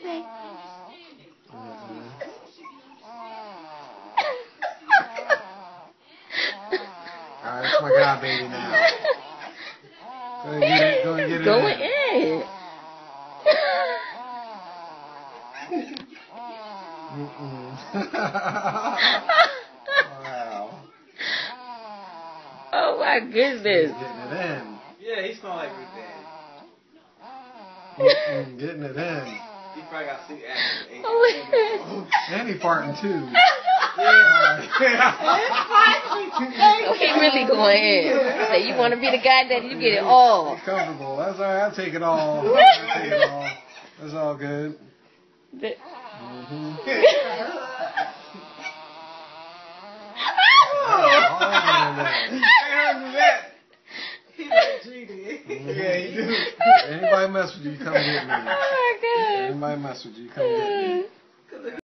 say? Alright, it's my god baby now. Go and get it. Go and get it. Go in. Wow. Oh my goodness. Getting it in. Yeah, he smell like Ruth Dan. Getting it in. He probably got sleep after. Oh, And he farting too. oh, he really going in. Say, you want to be the guy that you get it all. He's comfortable. That's alright. I'll take it all. I'll take it all. That's all good. Yeah, he do. Anybody mess with you, come get me. Oh my God. Anybody mess with you, come get me.